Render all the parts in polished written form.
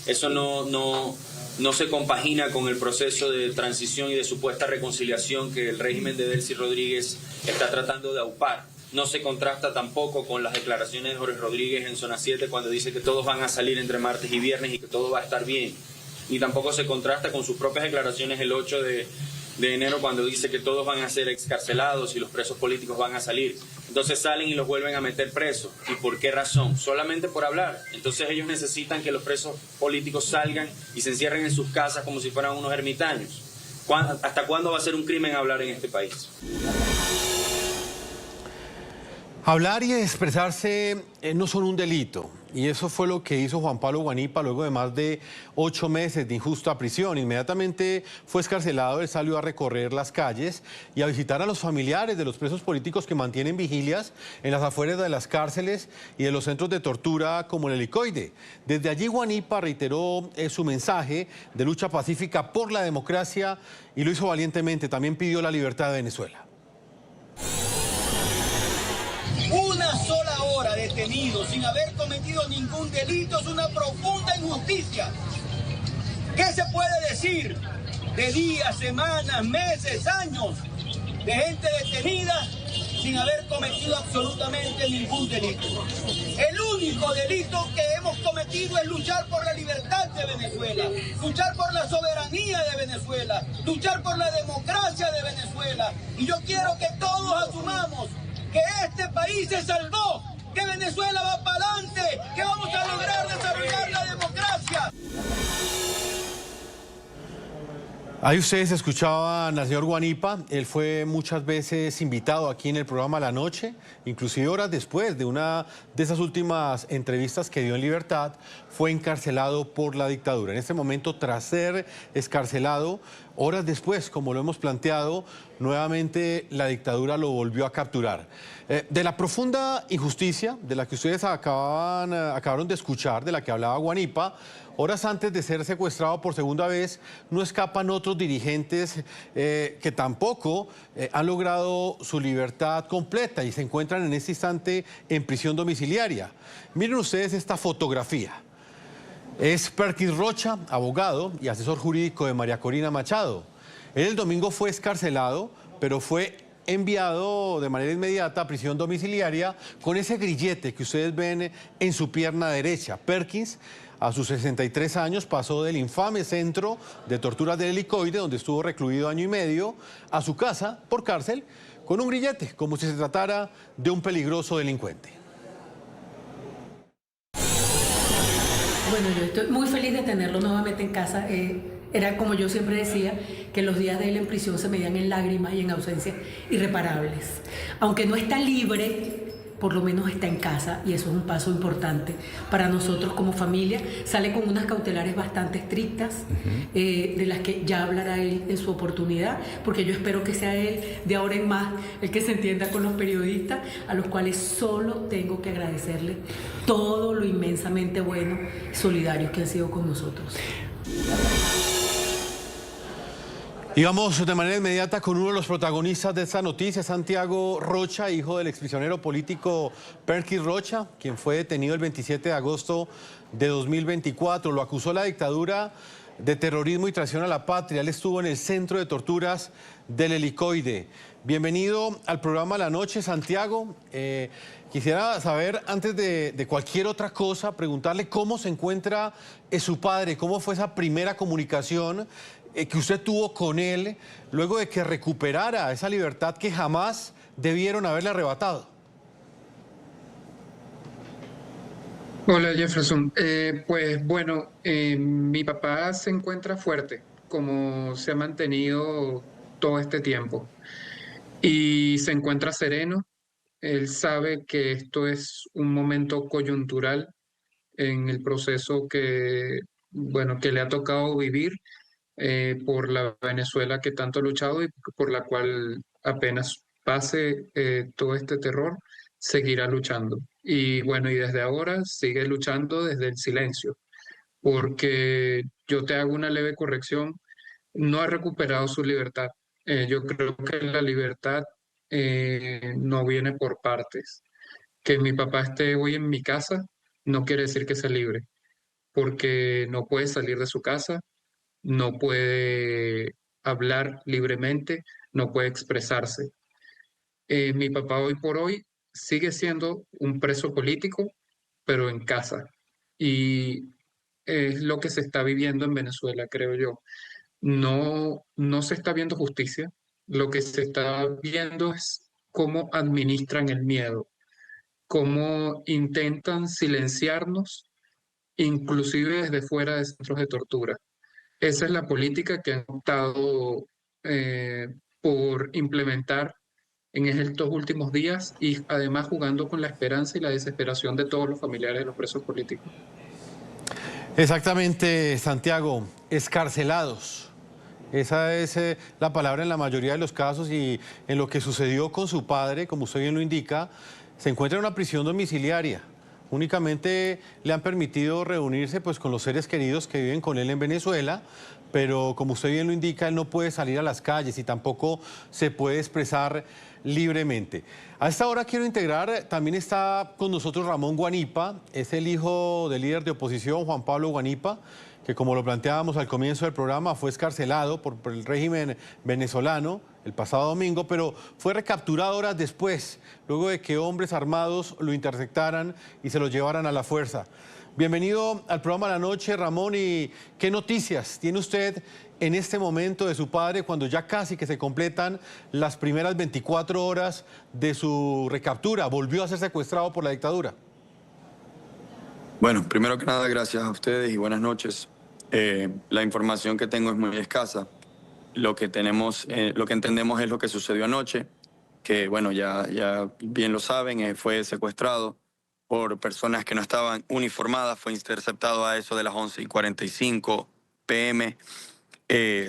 Eso no se compagina con el proceso de transición y de supuesta reconciliación que el régimen de Delcy Rodríguez está tratando de aupar. No se contrasta tampoco con las declaraciones de Jorge Rodríguez en Zona 7 cuando dice que todos van a salir entre martes y viernes y que todo va a estar bien. Y tampoco se contrasta con sus propias declaraciones el 8 de enero cuando dice que todos van a ser excarcelados y los presos políticos van a salir. Entonces salen y los vuelven a meter presos. ¿Y por qué razón? Solamente por hablar. Entonces ellos necesitan que los presos políticos salgan y se encierren en sus casas como si fueran unos ermitaños. ¿Hasta cuándo va a ser un crimen hablar en este país? Hablar y expresarse no son un delito, y eso fue lo que hizo Juan Pablo Guanipa luego de más de 8 meses de injusta prisión. Inmediatamente fue excarcelado, él salió a recorrer las calles y a visitar a los familiares de los presos políticos que mantienen vigilias en las afueras de las cárceles y de los centros de tortura como el Helicoide. Desde allí Guanipa reiteró su mensaje de lucha pacífica por la democracia y lo hizo valientemente. También pidió la libertad de Venezuela. Una sola hora detenido sin haber cometido ningún delito es una profunda injusticia. ¿Qué se puede decir de días, semanas, meses, años de gente detenida sin haber cometido absolutamente ningún delito? El único delito que hemos cometido es luchar por la libertad de Venezuela, luchar por la soberanía de Venezuela, luchar por la democracia de Venezuela. Y yo quiero que todos asumamos que este país se salvó, que Venezuela va para adelante, que vamos a lograr desarrollar la democracia. Ahí ustedes escuchaban al señor Guanipa. Él fue muchas veces invitado aquí en el programa La Noche, inclusive horas después de una de esas últimas entrevistas que dio en libertad, fue encarcelado por la dictadura. En este momento, tras ser excarcelado, horas después, como lo hemos planteado, nuevamente la dictadura lo volvió a capturar. De la profunda injusticia de la que ustedes acabaron de escuchar, de la que hablaba Guanipa, horas antes de ser secuestrado por segunda vez, no escapan otros dirigentes que tampoco han logrado su libertad completa y se encuentran en este instante en prisión domiciliaria. Miren ustedes esta fotografía. Es Perkins Rocha, abogado y asesor jurídico de María Corina Machado. Él el domingo fue excarcelado, pero fue enviado de manera inmediata a prisión domiciliaria con ese grillete que ustedes ven en su pierna derecha. Perkins, a sus 63 años, pasó del infame centro de torturas del Helicoide, donde estuvo recluido año y medio, a su casa por cárcel con un grillete, como si se tratara de un peligroso delincuente. Bueno, yo estoy muy feliz de tenerlo nuevamente en casa. Era como yo siempre decía, que los días de él en prisión se medían en lágrimas y en ausencias irreparables. Aunque no está libre, por lo menos está en casa, y eso es un paso importante para nosotros como familia. Sale con unas cautelares bastante estrictas, de las que ya hablará él en su oportunidad, porque yo espero que sea él de ahora en más el que se entienda con los periodistas, a los cuales solo tengo que agradecerle todo lo inmensamente bueno y solidarios que han sido con nosotros. Y vamos de manera inmediata con uno de los protagonistas de esta noticia, Santiago Rocha, hijo del exprisionero político Perkins Rocha, quien fue detenido el 27 de agosto de 2024. Lo acusó la dictadura de terrorismo y traición a la patria. Él estuvo en el centro de torturas del Helicoide. Bienvenido al programa La Noche, Santiago. Quisiera saber, antes de cualquier otra cosa, preguntarle cómo se encuentra su padre, cómo fue esa primera comunicación que usted tuvo con él luego de que recuperara esa libertad que jamás debieron haberle arrebatado. Hola Jefferson, pues bueno, mi papá se encuentra fuerte, como se ha mantenido todo este tiempo, y se encuentra sereno. Él sabe que esto es un momento coyuntural en el proceso bueno, que le ha tocado vivir por la Venezuela que tanto ha luchado y por la cual apenas pase todo este terror, seguirá luchando. Y bueno, y desde ahora sigue luchando desde el silencio, porque yo te hago una leve corrección, no ha recuperado su libertad. Yo creo que la libertad no viene por partes. Que mi papá esté hoy en mi casa no quiere decir que sea libre. porque no puede salir de su casa, no puede hablar libremente, no puede expresarse. Mi papá hoy por hoy sigue siendo un preso político, pero en casa. Y es lo que se está viviendo en Venezuela, creo yo. No se está viendo justicia. Lo que se está viendo es cómo administran el miedo, cómo intentan silenciarnos, inclusive desde fuera de centros de tortura. Esa es la política que han optado eh, por implementar en estos últimos días y además jugando con la esperanza y la desesperación de todos los familiares de los presos políticos. Exactamente, Santiago, escarcelados. Esa es la palabra en la mayoría de los casos y en lo que sucedió con su padre, como usted bien lo indica, se encuentra en una prisión domiciliaria. Únicamente le han permitido reunirse pues, con los seres queridos que viven con él en Venezuela, pero como usted bien lo indica, él no puede salir a las calles y tampoco se puede expresar libremente. A esta hora quiero integrar, también está con nosotros Ramón Guanipa, es el hijo del líder de oposición, Juan Pablo Guanipa, que como lo planteábamos al comienzo del programa, fue escarcelado por el régimen venezolano el pasado domingo, pero fue recapturado horas después, luego de que hombres armados lo interceptaran y se lo llevaran a la fuerza. Bienvenido al programa La Noche, Ramón, y ¿qué noticias tiene usted en este momento de su padre cuando ya casi que se completan las primeras 24 horas de su recaptura? Volvió a ser secuestrado por la dictadura. Bueno, primero que nada, gracias a ustedes y buenas noches. La información que tengo es muy escasa. Lo que entendemos es lo que sucedió anoche, que bueno, ya bien lo saben, fue secuestrado por personas que no estaban uniformadas, fue interceptado a eso de las 11:45 p.m.,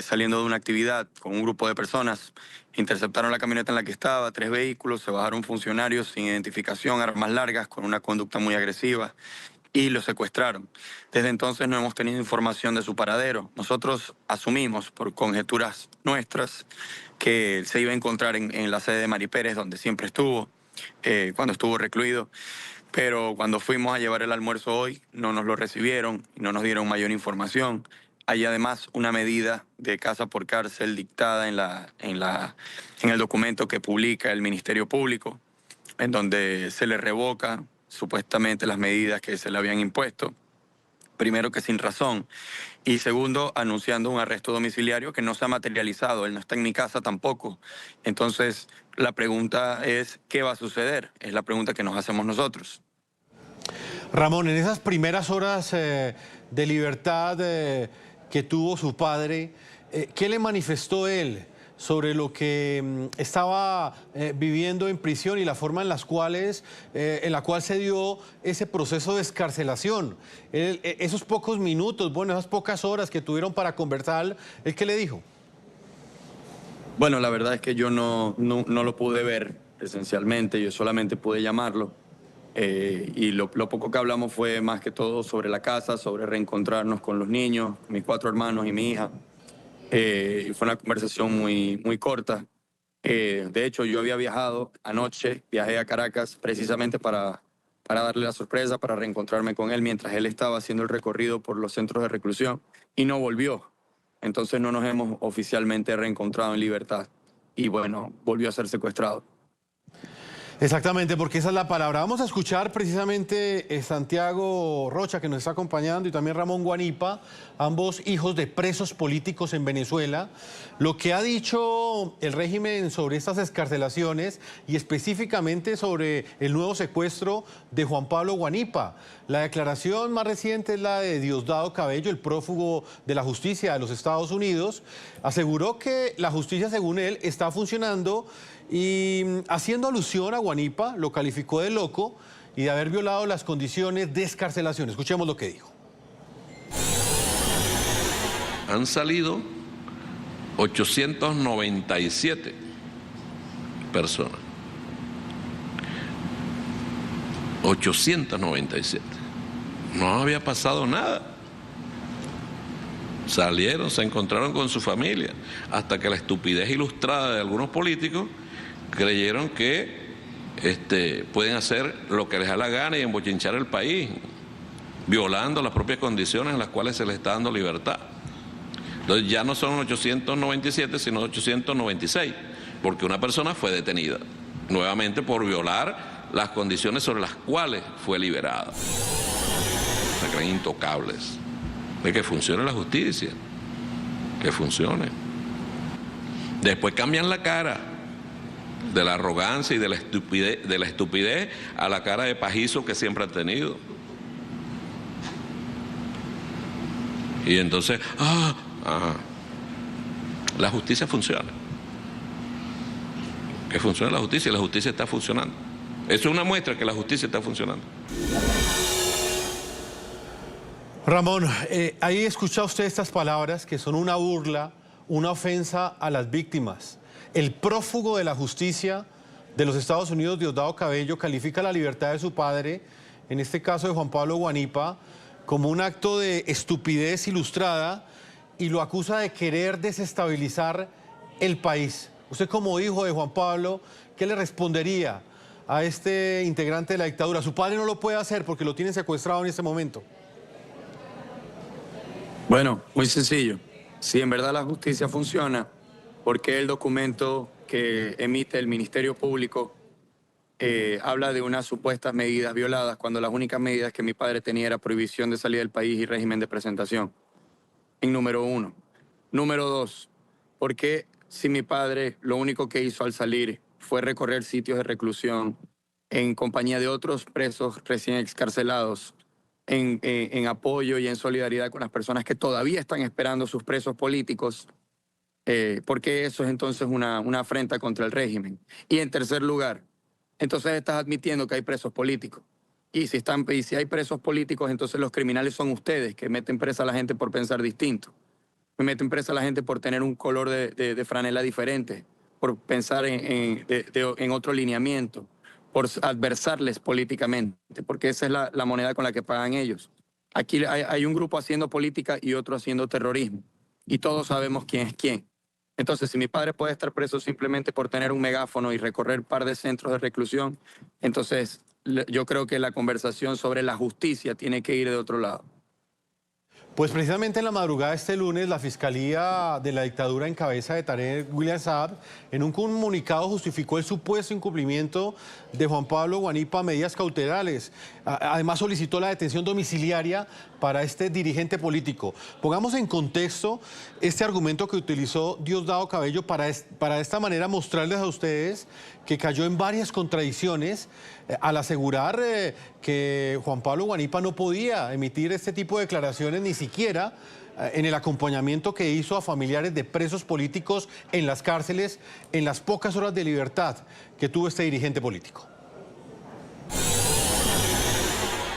saliendo de una actividad con un grupo de personas. Interceptaron la camioneta en la que estaba, 3 vehículos, se bajaron funcionarios sin identificación, armas largas, con una conducta muy agresiva, y lo secuestraron. Desde entonces no hemos tenido información de su paradero. Nosotros asumimos, por conjeturas nuestras, que él se iba a encontrar en la sede de Mari Pérez, donde siempre estuvo, cuando estuvo recluido. Pero cuando fuimos a llevar el almuerzo hoy, no nos lo recibieron y no nos dieron mayor información. Hay además una medida de casa por cárcel dictada en el documento que publica el Ministerio Público, en donde se le revoca supuestamente las medidas que se le habían impuesto. Primero, que sin razón, y segundo, anunciando un arresto domiciliario que no se ha materializado. Él no está en mi casa tampoco. Entonces, la pregunta es, ¿qué va a suceder? Es la pregunta que nos hacemos nosotros. Ramón, en esas primeras horas de libertad que tuvo su padre, ¿qué le manifestó él sobre lo que estaba viviendo en prisión y la forma en la cual se dio ese proceso de escarcelación? Esos pocos minutos, bueno, esas pocas horas que tuvieron para conversar, ¿él qué le dijo? Bueno, la verdad es que yo no lo pude ver esencialmente, yo solamente pude llamarlo. Y lo poco que hablamos fue más que todo sobre la casa, sobre reencontrarnos con los niños, mis 4 hermanos y mi hija. Fue una conversación muy corta. De hecho, yo había viajado anoche, viajé a Caracas precisamente para darle la sorpresa, para reencontrarme con él mientras él estaba haciendo el recorrido por los centros de reclusión y no volvió. Entonces no nos hemos oficialmente reencontrado en libertad y bueno, volvió a ser secuestrado. Exactamente, porque esa es la palabra. Vamos a escuchar precisamente Santiago Rocha, que nos está acompañando, y también Ramón Guanipa, ambos hijos de presos políticos en Venezuela, lo que ha dicho el régimen sobre estas excarcelaciones y específicamente sobre el nuevo secuestro de Juan Pablo Guanipa. La declaración más reciente es la de Diosdado Cabello, el prófugo de la justicia de los Estados Unidos. Aseguró que la justicia, según él, está funcionando y haciendo alusión a Guanipa, lo calificó de loco y de haber violado las condiciones de excarcelación. Escuchemos lo que dijo. Han salido 897 personas. 897. No había pasado nada. Salieron, se encontraron con su familia, hasta que la estupidez ilustrada de algunos políticos creyeron que pueden hacer lo que les da la gana y embochinchar el país. violando las propias condiciones en las cuales se les está dando libertad. Entonces ya no son 897, sino 896, porque una persona fue detenida nuevamente por violar las condiciones sobre las cuales fue liberada. Se creen intocables. De que funcione la justicia, que funcione. Después cambian la cara de la arrogancia y de la estupidez a la cara de pajizo que siempre han tenido. Y entonces, la justicia funciona. Que funcione la justicia está funcionando. Eso es una muestra que la justicia está funcionando. Ramón, ahí escucha usted estas palabras que son una burla, una ofensa a las víctimas. El prófugo de la justicia de los Estados Unidos, Diosdado Cabello, califica la libertad de su padre, en este caso de Juan Pablo Guanipa, como un acto de estupidez ilustrada y lo acusa de querer desestabilizar el país. Usted, como hijo de Juan Pablo, ¿qué le respondería a este integrante de la dictadura? Su padre no lo puede hacer porque lo tienen secuestrado en este momento. Bueno, muy sencillo. Si en verdad la justicia funciona, ¿por qué el documento que emite el Ministerio Público habla de unas supuestas medidas violadas cuando las únicas medidas que mi padre tenía era prohibición de salida del país y régimen de presentación? En número 1. Número 2, ¿por qué si mi padre lo único que hizo al salir fue recorrer sitios de reclusión en compañía de otros presos recién excarcelados, en apoyo y en solidaridad con las personas que todavía están esperando sus presos políticos? Porque eso es entonces una afrenta contra el régimen. Y en tercer lugar, entonces estás admitiendo que hay presos políticos. Y si hay presos políticos, entonces los criminales son ustedes, que meten presa a la gente por pensar distinto. Me meten presa a la gente por tener un color de franela diferente, por pensar en otro lineamiento, por adversarles políticamente, porque esa es la moneda con la que pagan ellos. Aquí hay un grupo haciendo política y otro haciendo terrorismo, y todos sabemos quién es quién. Entonces, si mi padre puede estar preso simplemente por tener un megáfono y recorrer un par de centros de reclusión, entonces yo creo que la conversación sobre la justicia tiene que ir de otro lado. Pues precisamente en la madrugada de este lunes, la Fiscalía de la Dictadura en cabeza de Tarek William Saab, en un comunicado justificó el supuesto incumplimiento de Juan Pablo Guanipa a medidas cautelares. Además solicitó la detención domiciliaria para este dirigente político. Pongamos en contexto este argumento que utilizó Diosdado Cabello para de esta manera mostrarles a ustedes que cayó en varias contradicciones al asegurar que Juan Pablo Guanipa no podía emitir este tipo de declaraciones ni siquiera en el acompañamiento que hizo a familiares de presos políticos en las cárceles en las pocas horas de libertad que tuvo este dirigente político.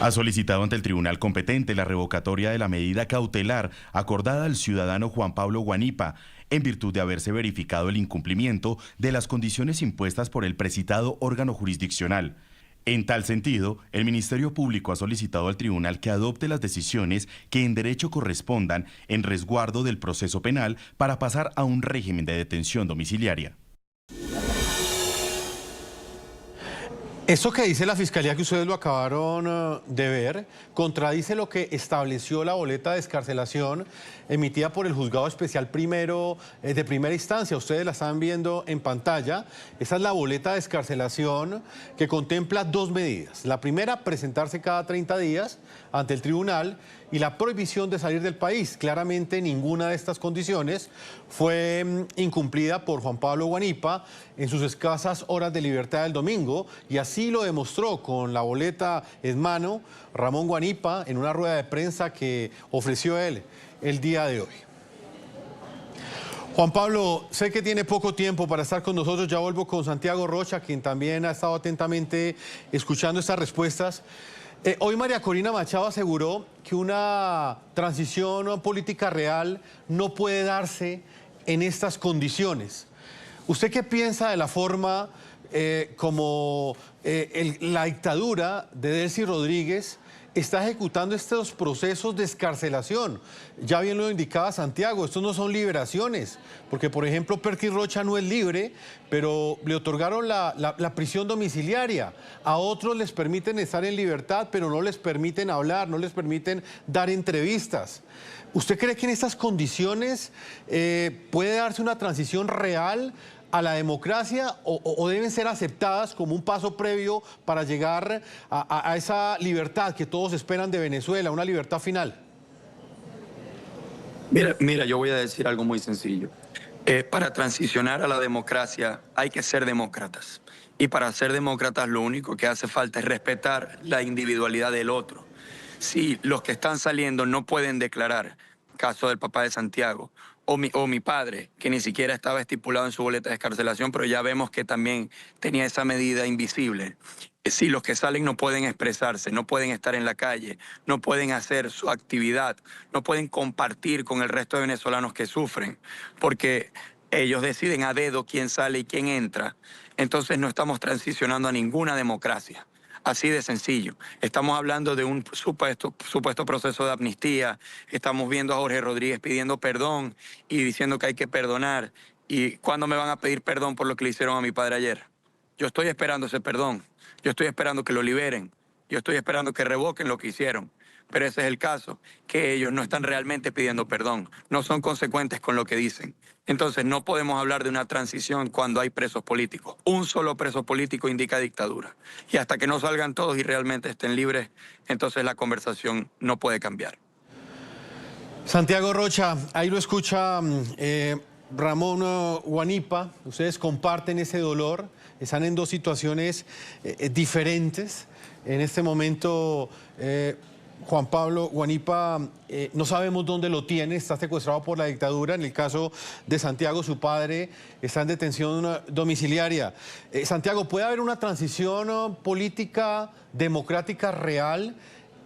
Ha solicitado ante el tribunal competente la revocatoria de la medida cautelar acordada al ciudadano Juan Pablo Guanipa, en virtud de haberse verificado el incumplimiento de las condiciones impuestas por el precitado órgano jurisdiccional. En tal sentido, el Ministerio Público ha solicitado al tribunal que adopte las decisiones que en derecho correspondan en resguardo del proceso penal para pasar a un régimen de detención domiciliaria. Eso que dice la Fiscalía, que ustedes lo acabaron de ver, contradice lo que estableció la boleta de excarcelación emitida por el Juzgado Especial Primero de Primera Instancia. Ustedes la están viendo en pantalla. Esa es la boleta de excarcelación que contempla dos medidas. La primera, presentarse cada 30 días ante el tribunal, y la prohibición de salir del país. Claramente ninguna de estas condiciones fue incumplida por Juan Pablo Guanipa en sus escasas horas de libertad del domingo, y así lo demostró con la boleta en mano Ramón Guanipa en una rueda de prensa que ofreció él el día de hoy. Juan Pablo, sé que tiene poco tiempo para estar con nosotros. Ya vuelvo con Santiago Rocha, quien también ha estado atentamente escuchando estas respuestas. Hoy María Corina Machado aseguró que una transición política real no puede darse en estas condiciones. ¿Usted qué piensa de la forma como la dictadura de Delcy Rodríguez está ejecutando estos procesos de excarcelación. Ya bien lo indicaba Santiago, estos no son liberaciones, porque por ejemplo Perkins Rocha no es libre, pero le otorgaron la prisión domiciliaria. A otros les permiten estar en libertad, pero no les permiten hablar, no les permiten dar entrevistas. ¿Usted cree que en estas condiciones puede darse una transición real a la democracia o deben ser aceptadas como un paso previo para llegar a esa libertad que todos esperan de Venezuela, una libertad final? Mira, yo voy a decir algo muy sencillo. Para transicionar a la democracia hay que ser demócratas. Y para ser demócratas lo único que hace falta es respetar la individualidad del otro. Si los que están saliendo no pueden declarar, caso del papá de Santiago, o mi padre, que ni siquiera estaba estipulado en su boleta de excarcelación, pero ya vemos que también tenía esa medida invisible. Si los que salen no pueden expresarse, no pueden estar en la calle, no pueden hacer su actividad, no pueden compartir con el resto de venezolanos que sufren, porque ellos deciden a dedo quién sale y quién entra, entonces no estamos transicionando a ninguna democracia. Así de sencillo. Estamos hablando de un supuesto proceso de amnistía. Estamos viendo a Jorge Rodríguez pidiendo perdón y diciendo que hay que perdonar. ¿Y cuándo me van a pedir perdón por lo que le hicieron a mi padre ayer? Yo estoy esperando ese perdón. Yo estoy esperando que lo liberen. Yo estoy esperando que revoquen lo que hicieron. Pero ese es el caso, que ellos no están realmente pidiendo perdón. No son consecuentes con lo que dicen. Entonces no podemos hablar de una transición cuando hay presos políticos. Un solo preso político indica dictadura. Y hasta que no salgan todos y realmente estén libres, entonces la conversación no puede cambiar. Santiago Rocha, ahí lo escucha Ramón Guanipa. Ustedes comparten ese dolor, están en dos situaciones diferentes. En este momento Juan Pablo Guanipa, no sabemos dónde lo tiene, está secuestrado por la dictadura. En el caso de Santiago, su padre está en detención domiciliaria. Santiago, ¿puede haber una transición política democrática real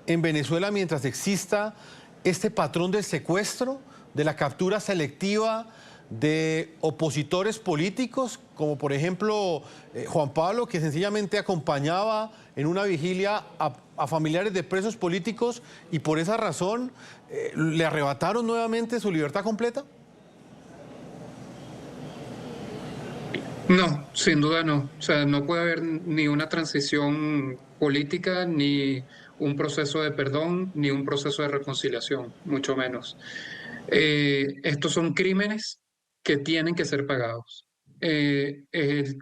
en Venezuela mientras exista este patrón del secuestro, de la captura selectiva de opositores políticos, como por ejemplo Juan Pablo, que sencillamente acompañaba en una vigilia a familiares de presos políticos y por esa razón le arrebataron nuevamente su libertad completa? No, sin duda no. O sea, no puede haber ni una transición política, ni un proceso de perdón, ni un proceso de reconciliación, mucho menos. Estos son crímenes que tienen que ser pagados.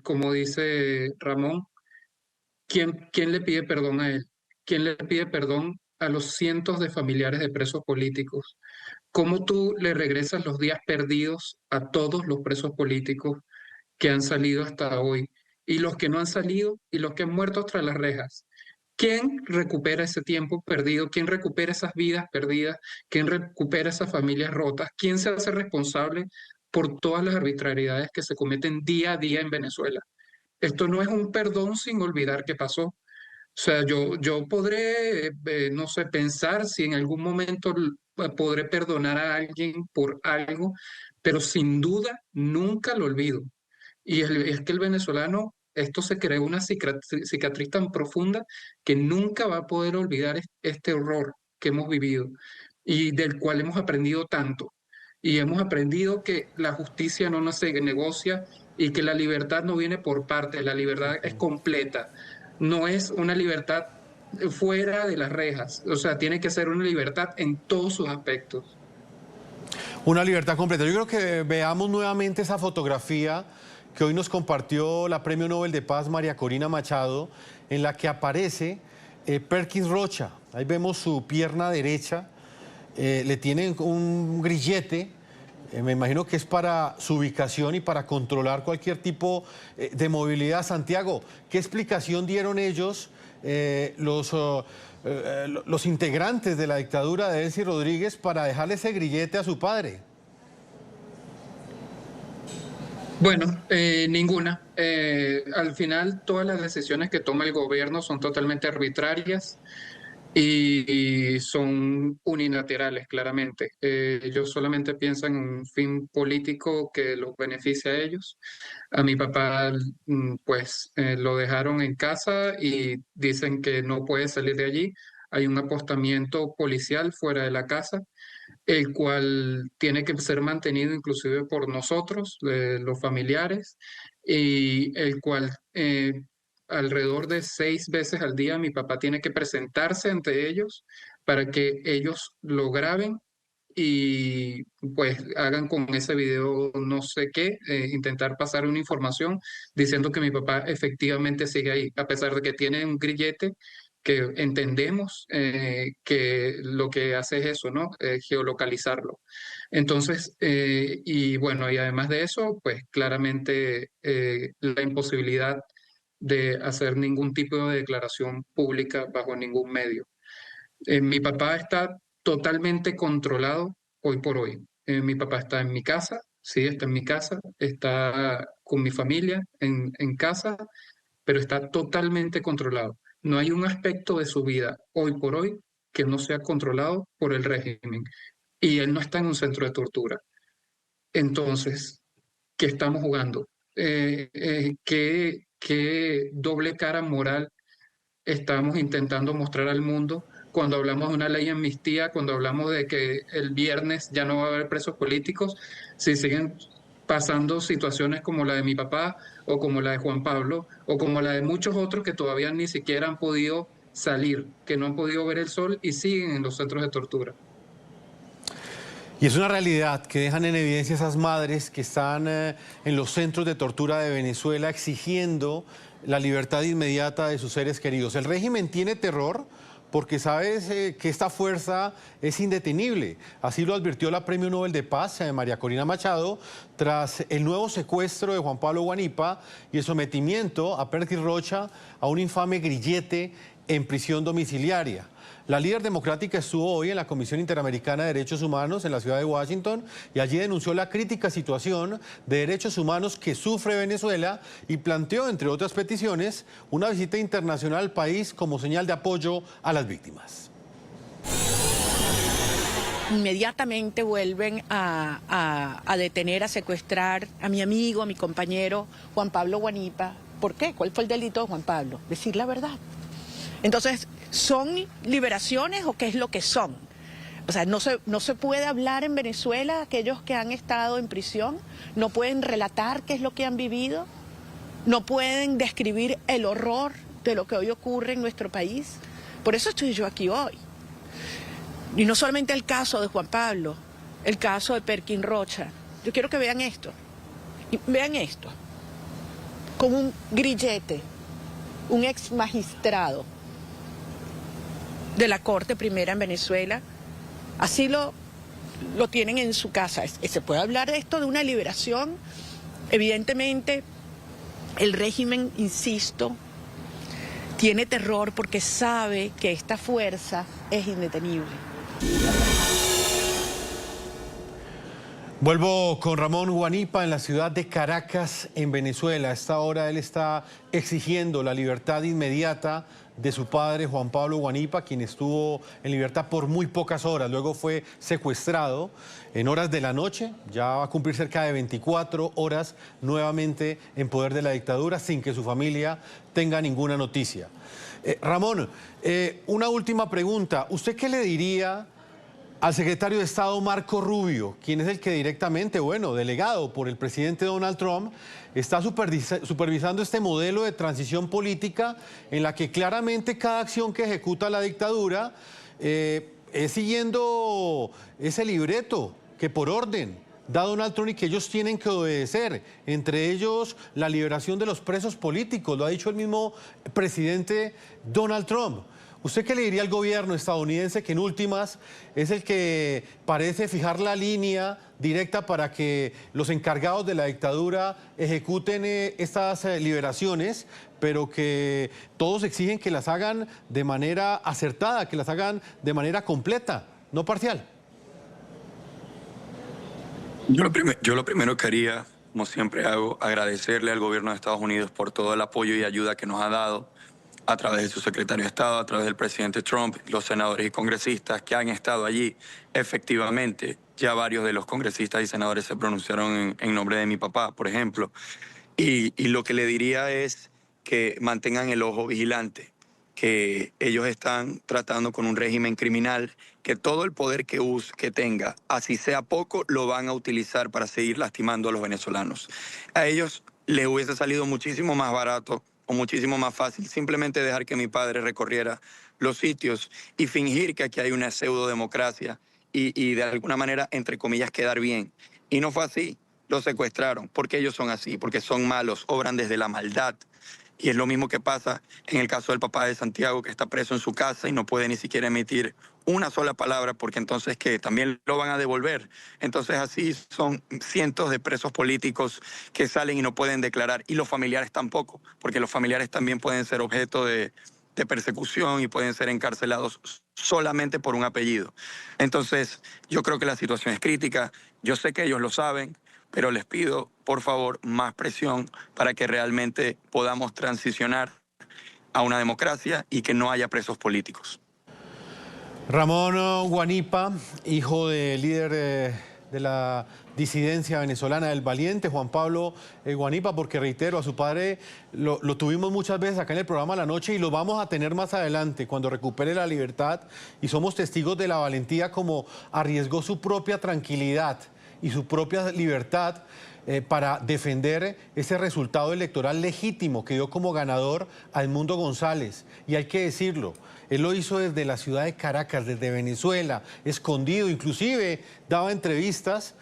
Como dice Ramón, ¿quién le pide perdón a él? ¿Quién le pide perdón a los cientos de familiares de presos políticos? ¿Cómo tú le regresas los días perdidos a todos los presos políticos que han salido hasta hoy? Y los que no han salido y los que han muerto tras las rejas. ¿Quién recupera ese tiempo perdido? ¿Quién recupera esas vidas perdidas? ¿Quién recupera esas familias rotas? ¿Quién se hace responsable por todas las arbitrariedades que se cometen día a día en Venezuela? Esto no es un perdón sin olvidar qué pasó. O sea, yo podré, no sé, pensar si en algún momento podré perdonar a alguien por algo, pero sin duda nunca lo olvido. Y es que el venezolano, esto se creó una cicatriz tan profunda que nunca va a poder olvidar este horror que hemos vivido y del cual hemos aprendido tanto. Y hemos aprendido que la justicia no se negocia y que la libertad no viene por partes, la libertad es completa. No es una libertad fuera de las rejas, o sea, tiene que ser una libertad en todos sus aspectos. Una libertad completa. Yo creo que veamos nuevamente esa fotografía que hoy nos compartió la Premio Nobel de Paz María Corina Machado, en la que aparece Perkins Rocha. Ahí vemos su pierna derecha, le tienen un grillete, me imagino que es para su ubicación y para controlar cualquier tipo de movilidad. Santiago, ¿qué explicación dieron ellos, los integrantes de la dictadura de Delcy Rodríguez, para dejarle ese grillete a su padre? Bueno, ninguna. Al final, todas las decisiones que toma el gobierno son totalmente arbitrarias y son unilaterales, claramente. Ellos solamente piensan en un fin político que los beneficia a ellos. A mi papá, pues, lo dejaron en casa y dicen que no puede salir de allí hay un apostamiento policial fuera de la casa, el cual tiene que ser mantenido inclusive por nosotros, los familiares, y el cual alrededor de 6 veces al día mi papá tiene que presentarse ante ellos para que ellos lo graben y pues hagan con ese video no sé qué, intentar pasar una información diciendo que mi papá efectivamente sigue ahí, a pesar de que tiene un grillete que entendemos que lo que hace es eso, ¿no? Geolocalizarlo. Entonces, y bueno, y además de eso, pues claramente la imposibilidad de hacer ningún tipo de declaración pública bajo ningún medio. Mi papá está totalmente controlado hoy por hoy. Mi papá está en mi casa, sí, está en mi casa, está con mi familia en casa, pero está totalmente controlado. No hay un aspecto de su vida hoy por hoy que no sea controlado por el régimen. Y él no está en un centro de tortura. Entonces, ¿qué estamos jugando? ¿Qué doble cara moral estamos intentando mostrar al mundo cuando hablamos de una ley de amnistía, cuando hablamos de que el viernes ya no va a haber presos políticos, si siguen pasando situaciones como la de mi papá o como la de Juan Pablo o como la de muchos otros que todavía ni siquiera han podido salir, que no han podido ver el sol y siguen en los centros de tortura? Y es una realidad que dejan en evidencia esas madres que están en los centros de tortura de Venezuela exigiendo la libertad inmediata de sus seres queridos. El régimen tiene terror porque sabes que esta fuerza es indetenible. Así lo advirtió la Premio Nobel de Paz, María Corina Machado, tras el nuevo secuestro de Juan Pablo Guanipa y el sometimiento a Perkin Rocha a un infame grillete en prisión domiciliaria. La líder democrática estuvo hoy en la Comisión Interamericana de Derechos Humanos en la ciudad de Washington y allí denunció la crítica situación de derechos humanos que sufre Venezuela y planteó, entre otras peticiones, una visita internacional al país como señal de apoyo a las víctimas. Inmediatamente vuelven a detener, a secuestrar a mi amigo, a mi compañero Juan Pablo Guanipa. ¿Por qué? ¿Cuál fue el delito de Juan Pablo? Decir la verdad. Entonces, ¿son liberaciones o qué es lo que son? O sea, no se puede hablar en Venezuela, aquellos que han estado en prisión, no pueden relatar qué es lo que han vivido, no pueden describir el horror de lo que hoy ocurre en nuestro país. Por eso estoy yo aquí hoy. Y no solamente el caso de Juan Pablo, el caso de Perkin Rocha. Yo quiero que vean esto. Vean esto. Con un grillete, un ex magistrado de la Corte Primera en Venezuela, así lo tienen en su casa. ¿Se puede hablar de esto, de una liberación? Evidentemente, el régimen, insisto, tiene terror porque sabe que esta fuerza es indetenible. Vuelvo con Ramón Guanipa en la ciudad de Caracas, en Venezuela. A esta hora él está exigiendo la libertad inmediata de su padre, Juan Pablo Guanipa, quien estuvo en libertad por muy pocas horas. Luego fue secuestrado en horas de la noche. Ya va a cumplir cerca de 24 horas nuevamente en poder de la dictadura sin que su familia tenga ninguna noticia. Ramón, una última pregunta. ¿Usted qué le diría al secretario de Estado Marco Rubio, quien es el que directamente, delegado por el presidente Donald Trump, está supervisando este modelo de transición política en la que claramente cada acción que ejecuta la dictadura es siguiendo ese libreto que por orden da Donald Trump y que ellos tienen que obedecer, entre ellos la liberación de los presos políticos, lo ha dicho el mismo presidente Donald Trump. ¿Usted qué le diría al gobierno estadounidense, que en últimas es el que parece fijar la línea directa para que los encargados de la dictadura ejecuten estas liberaciones, pero que todos exigen que las hagan de manera acertada, que las hagan de manera completa, no parcial? Yo lo primero que haría, como siempre hago, agradecerle al gobierno de Estados Unidos por todo el apoyo y ayuda que nos ha dado a través de su secretario de Estado, a través del presidente Trump, los senadores y congresistas que han estado allí. Efectivamente, ya varios de los congresistas y senadores se pronunciaron en nombre de mi papá, por ejemplo. Y lo que le diría es que mantengan el ojo vigilante, que ellos están tratando con un régimen criminal, que todo el poder que tenga, así sea poco, lo van a utilizar para seguir lastimando a los venezolanos. A ellos les hubiese salido muchísimo más barato o muchísimo más fácil simplemente dejar que mi padre recorriera los sitios y fingir que aquí hay una pseudodemocracia y de alguna manera, entre comillas, quedar bien. Y no fue así. Los secuestraron porque ellos son así, porque son malos, obran desde la maldad. Y es lo mismo que pasa en el caso del papá de Santiago, que está preso en su casa y no puede ni siquiera emitir una sola palabra, porque entonces que también lo van a devolver. Entonces así son cientos de presos políticos que salen y no pueden declarar, y los familiares tampoco, porque los familiares también pueden ser objeto de persecución y pueden ser encarcelados solamente por un apellido. Entonces yo creo que la situación es crítica, yo sé que ellos lo saben, pero les pido, por favor, más presión para que realmente podamos transicionar a una democracia y que no haya presos políticos. Ramón Guanipa, hijo del líder de la disidencia venezolana, del valiente Juan Pablo Guanipa, porque reitero, a su padre lo tuvimos muchas veces acá en el programa La Noche y lo vamos a tener más adelante cuando recupere la libertad, y somos testigos de la valentía como arriesgó su propia tranquilidad y su propia libertad para defender ese resultado electoral legítimo que dio como ganador a Edmundo González. Y hay que decirlo, él lo hizo desde la ciudad de Caracas, desde Venezuela, escondido, inclusive daba entrevistas.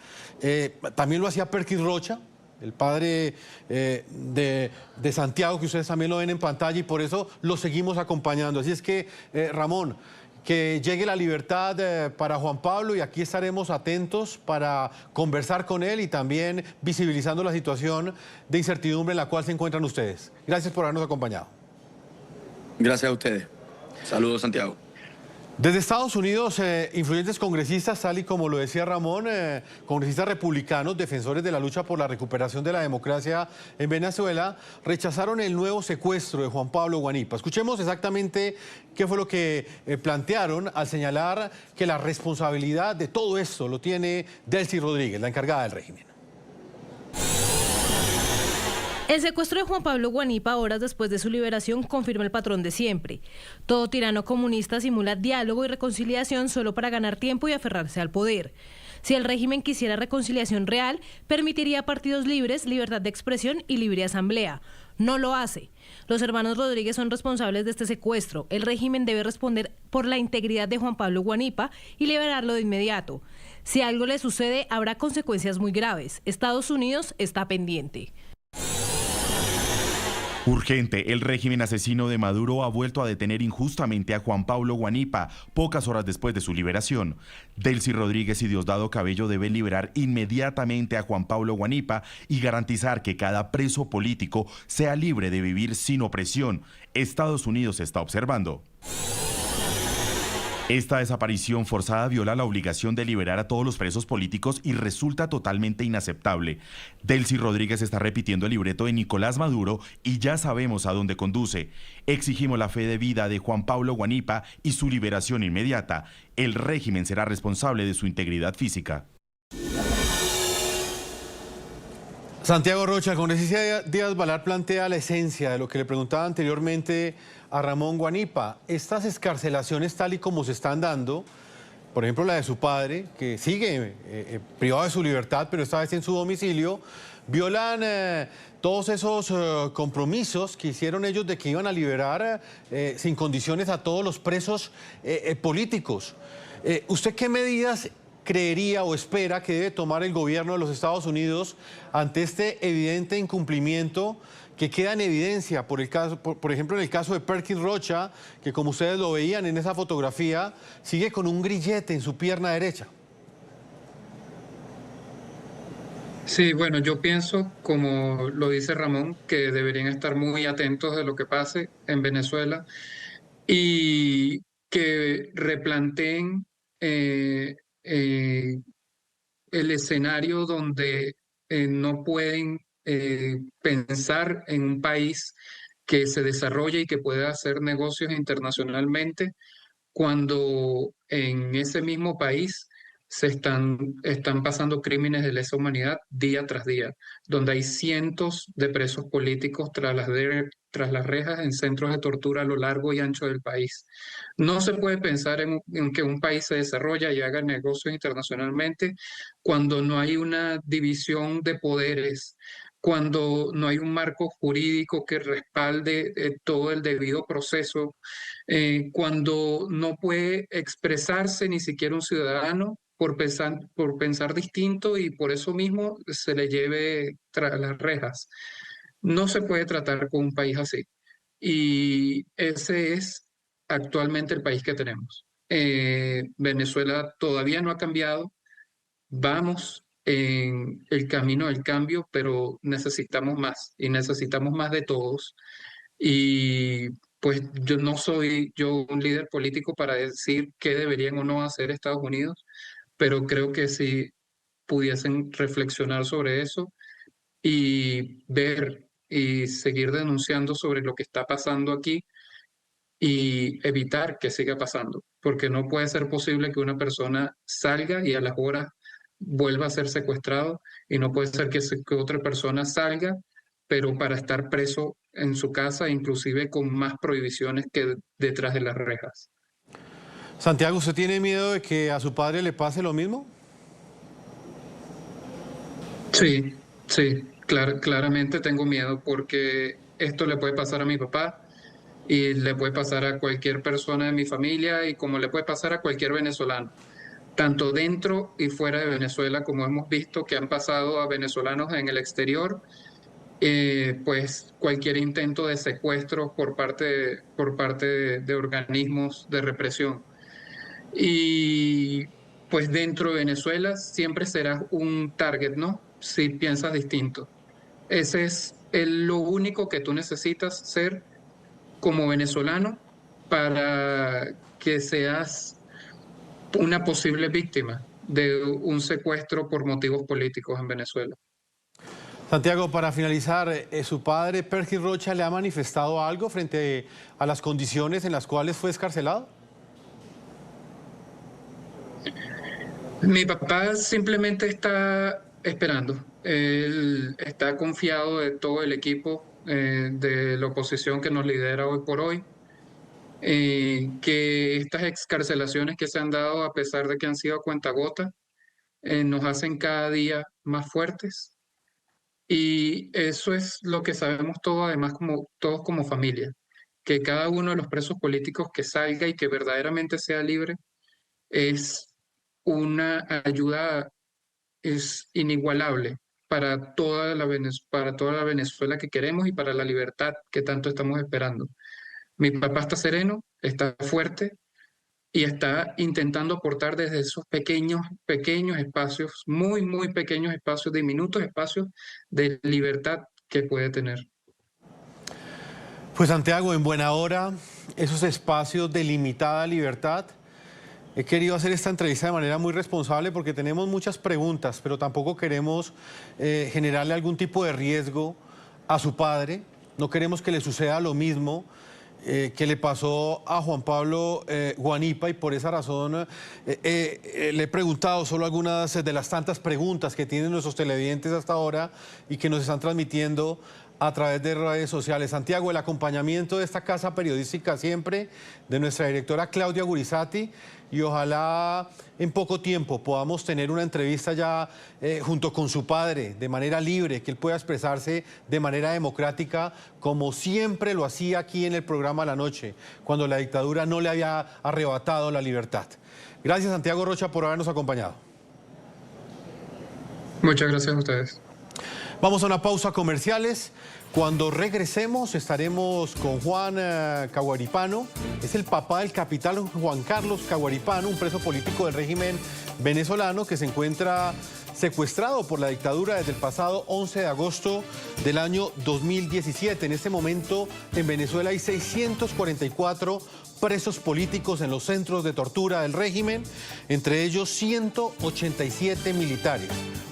También lo hacía Perkins Rocha, el padre de Santiago, que ustedes también lo ven en pantalla, y por eso lo seguimos acompañando. Así es que, Ramón, que llegue la libertad para Juan Pablo, y aquí estaremos atentos para conversar con él y también visibilizando la situación de incertidumbre en la cual se encuentran ustedes. Gracias por habernos acompañado. Gracias a ustedes. Saludos, Santiago. Desde Estados Unidos, influyentes congresistas, tal y como lo decía Ramón, congresistas republicanos, defensores de la lucha por la recuperación de la democracia en Venezuela, rechazaron el nuevo secuestro de Juan Pablo Guanipa. Escuchemos exactamente qué fue lo que plantearon al señalar que la responsabilidad de todo esto lo tiene Delcy Rodríguez, la encargada del régimen. El secuestro de Juan Pablo Guanipa, horas después de su liberación, confirma el patrón de siempre. Todo tirano comunista simula diálogo y reconciliación solo para ganar tiempo y aferrarse al poder. Si el régimen quisiera reconciliación real, permitiría partidos libres, libertad de expresión y libre asamblea. No lo hace. Los hermanos Rodríguez son responsables de este secuestro. El régimen debe responder por la integridad de Juan Pablo Guanipa y liberarlo de inmediato. Si algo le sucede, habrá consecuencias muy graves. Estados Unidos está pendiente. Urgente, el régimen asesino de Maduro ha vuelto a detener injustamente a Juan Pablo Guanipa pocas horas después de su liberación. Delcy Rodríguez y Diosdado Cabello deben liberar inmediatamente a Juan Pablo Guanipa y garantizar que cada preso político sea libre de vivir sin opresión. Estados Unidos está observando. Esta desaparición forzada viola la obligación de liberar a todos los presos políticos y resulta totalmente inaceptable. Delcy Rodríguez está repitiendo el libreto de Nicolás Maduro y ya sabemos a dónde conduce. Exigimos la fe de vida de Juan Pablo Guanipa y su liberación inmediata. El régimen será responsable de su integridad física. Santiago Rocha, el congresista Díaz Balar plantea la esencia de lo que le preguntaba anteriormente a Ramón Guanipa. Estas excarcelaciones tal y como se están dando, por ejemplo la de su padre, que sigue privado de su libertad, pero esta vez en su domicilio, violan todos esos compromisos que hicieron ellos de que iban a liberar sin condiciones a todos los presos políticos. ¿Usted qué medidas creería o espera que debe tomar el gobierno de los Estados Unidos ante este evidente incumplimiento que queda en evidencia, por ejemplo, en el caso de Perkins Rocha, que como ustedes lo veían en esa fotografía, sigue con un grillete en su pierna derecha? Sí, bueno, yo pienso, como lo dice Ramón, que deberían estar muy atentos de lo que pase en Venezuela y que replanteen el escenario donde no pueden pensar en un país que se desarrolle y que pueda hacer negocios internacionalmente, cuando en ese mismo país están pasando crímenes de lesa humanidad día tras día, donde hay cientos de presos políticos tras las rejas en centros de tortura a lo largo y ancho del país. No se puede pensar en que un país se desarrolla y haga negocios internacionalmente cuando no hay una división de poderes, cuando no hay un marco jurídico que respalde todo el debido proceso, cuando no puede expresarse ni siquiera un ciudadano por pensar distinto y por eso mismo se le lleve tras las rejas. No se puede tratar con un país así. Y ese es actualmente el país que tenemos. Venezuela todavía no ha cambiado. Vamos en el camino del cambio, pero necesitamos más y necesitamos más de todos. Y pues yo no soy un líder político para decir qué deberían o no hacer Estados Unidos, pero creo que si pudiesen reflexionar sobre eso y ver y seguir denunciando sobre lo que está pasando aquí y evitar que siga pasando, porque no puede ser posible que una persona salga y a las horas vuelva a ser secuestrado, y no puede ser que otra persona salga, pero para estar preso en su casa, inclusive con más prohibiciones que detrás de las rejas. Santiago, ¿usted tiene miedo de que a su padre le pase lo mismo? Sí, claramente tengo miedo porque esto le puede pasar a mi papá y le puede pasar a cualquier persona de mi familia y como le puede pasar a cualquier venezolano, tanto dentro y fuera de Venezuela, como hemos visto que han pasado a venezolanos en el exterior, pues cualquier intento de secuestro por parte de organismos de represión. Y pues dentro de Venezuela siempre serás un target, ¿no? Si piensas distinto. Ese es lo único que tú necesitas ser como venezolano para que seas una posible víctima de un secuestro por motivos políticos en Venezuela. Santiago, para finalizar, ¿su padre, Perky Rocha, le ha manifestado algo frente a las condiciones en las cuales fue excarcelado? Mi papá simplemente está esperando. Él está confiado de todo el equipo de la oposición que nos lidera hoy por hoy, que estas excarcelaciones que se han dado, a pesar de que han sido a cuentagotas, nos hacen cada día más fuertes. Y eso es lo que sabemos todos, además, todos como familia, que cada uno de los presos políticos que salga y que verdaderamente sea libre es una ayuda inigualable para toda la Venezuela que queremos y para la libertad que tanto estamos esperando. Mi papá está sereno, está fuerte y está intentando aportar desde esos pequeños espacios, muy pequeños espacios, diminutos espacios de libertad que puede tener. Pues Santiago, en buena hora, esos espacios de limitada libertad. He querido hacer esta entrevista de manera muy responsable porque tenemos muchas preguntas, pero tampoco queremos generarle algún tipo de riesgo a su padre. No queremos que le suceda lo mismo que le pasó a Juan Pablo Guanipa, y por esa razón le he preguntado solo algunas de las tantas preguntas que tienen nuestros televidentes hasta ahora y que nos están transmitiendo a través de redes sociales. Santiago, el acompañamiento de esta casa periodística siempre, de nuestra directora Claudia Gurizati, y ojalá en poco tiempo podamos tener una entrevista ya junto con su padre, de manera libre, que él pueda expresarse de manera democrática, como siempre lo hacía aquí en el programa La Noche, cuando la dictadura no le había arrebatado la libertad. Gracias, Santiago Rocha, por habernos acompañado. Muchas gracias a ustedes. Vamos a una pausa comerciales. Cuando regresemos estaremos con Juan Caguaripano. Es el papá del capitán Juan Carlos Caguaripano, un preso político del régimen venezolano que se encuentra secuestrado por la dictadura desde el pasado 11 de agosto del año 2017. En este momento en Venezuela hay 644 presos políticos en los centros de tortura del régimen, entre ellos 187 militares.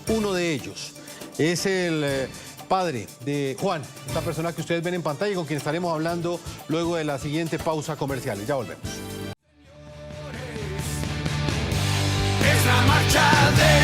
Uno de ellos es el padre de Juan, esta persona que ustedes ven en pantalla y con quien estaremos hablando luego de la siguiente pausa comercial. Ya volvemos. Es la marcha de